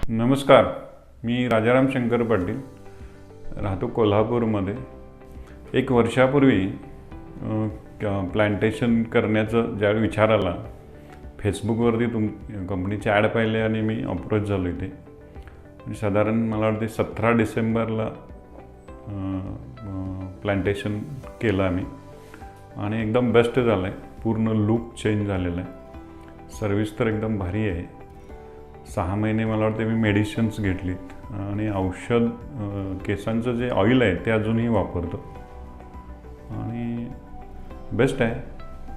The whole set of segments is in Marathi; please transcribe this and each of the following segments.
नमस्कार, मी राजाराम शंकर पाटील, राहतो कोल्हापूरमध्ये. एक वर्षापूर्वी प्लांटेशन करण्याचं ज्यावेळी विचार आला, फेसबुकवरती कंपनीची ॲड पाहिले आणि मी अप्रोच झालो इथे. साधारण मला वाटते 17 डिसेंबरला प्लांटेशन केलं आम्ही आणि एकदम बेस्ट झालं आहे. पूर्ण लुक चेंज झालेला आहे. सर्विस तर एकदम भारी आहे. 6 महिने मला वाटते मी मेडिसिन्स घेतलीत आणि औषध केसांचं जे ऑइल आहे ते अजूनही वापरतो आणि बेस्ट आहे.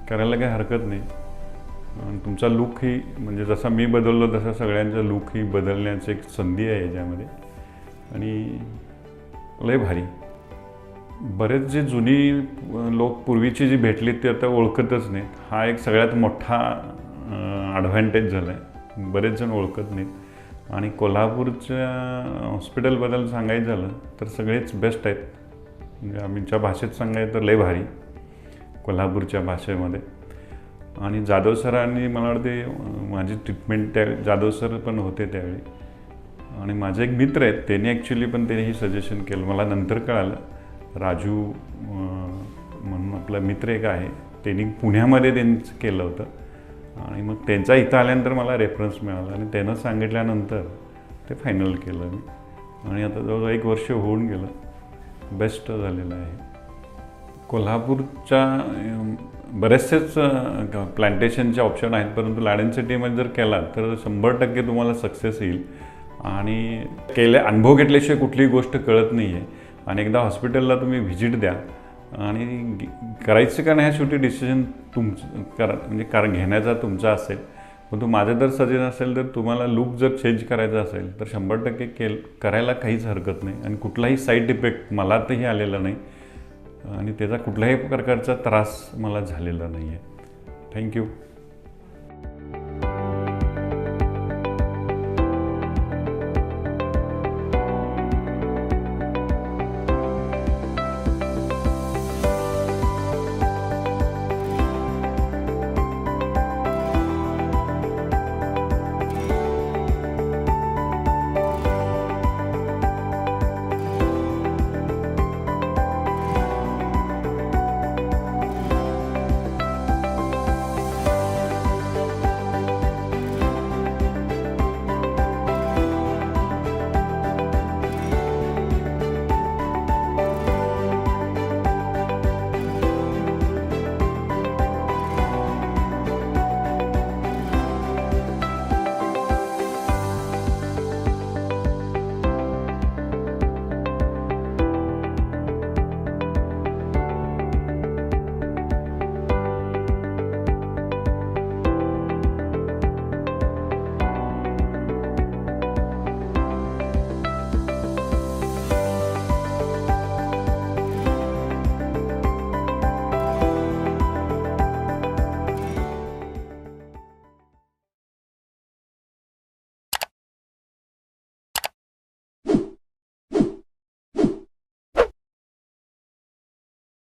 करायला काही हरकत नाही. आणि तुमचा लुकही म्हणजे जसा मी बदललो तसा सगळ्यांचा लुकही बदलण्याची एक संधी आहे याच्यामध्ये आणि लय भारी. बरेच जे जुनी लोक पूर्वीची जी भेटलीत ते आता ओळखतच नाहीत. हा एक सगळ्यात मोठा ॲडव्हान्टेज झाला आहे. बरेच जण ओळखत नाहीत आणि कोल्हापूरच्या हॉस्पिटलबद्दल सांगायचं झालं तर सगळेच बेस्ट आहेत. म्हणजे आमच्या भाषेत सांगायचं तर लय भारी, कोल्हापूरच्या भाषेमध्ये. आणि जाधव सरांनी मला वाटते माझी ट्रीटमेंट त्या जाधव सर पण होते त्यावेळी आणि माझे एक मित्र आहेत त्यांनी ॲक्च्युली पण त्यांनी सजेशन केलं. मला नंतर कळालं राजू म्हणून आपला मित्र एक आहे, त्यांनी पुण्यामध्ये त्यांचं केलं होतं आणि मग त्यांचा इथं आल्यानंतर मला रेफरन्स मिळाला आणि त्यानं सांगितल्यानंतर ते फायनल केलं मी आणि आता जवळजवळ 1 वर्ष होऊन गेलं. बेस्ट झालेलं आहे. कोल्हापूरच्या बरेचसेच प्लांटेशनचे ऑप्शन आहेत, परंतु लाडेन सिटीमध्ये जर केला तर 100% तुम्हाला सक्सेस येईल. आणि अनुभव घेतल्याशिवाय कुठलीही गोष्ट कळत नाही आहे. आणि एकदा हॉस्पिटलला तुम्ही व्हिजिट द्या आणि करायचं का नाही ह्या शेवटी डिसिजन तुमचं म्हणजे घेण्याचा तुमचा असेल. परंतु माझं जर सजेशन असेल तर तुम्हाला लुक जर चेंज करायचा असेल तर 100% करायला काहीच हरकत नाही. आणि कुठलाही साईड इफेक्ट मला तरी आलेला नाही आणि त्याचा कुठल्याही प्रकारचा त्रास मला झालेला नाही आहे. थँक्यू.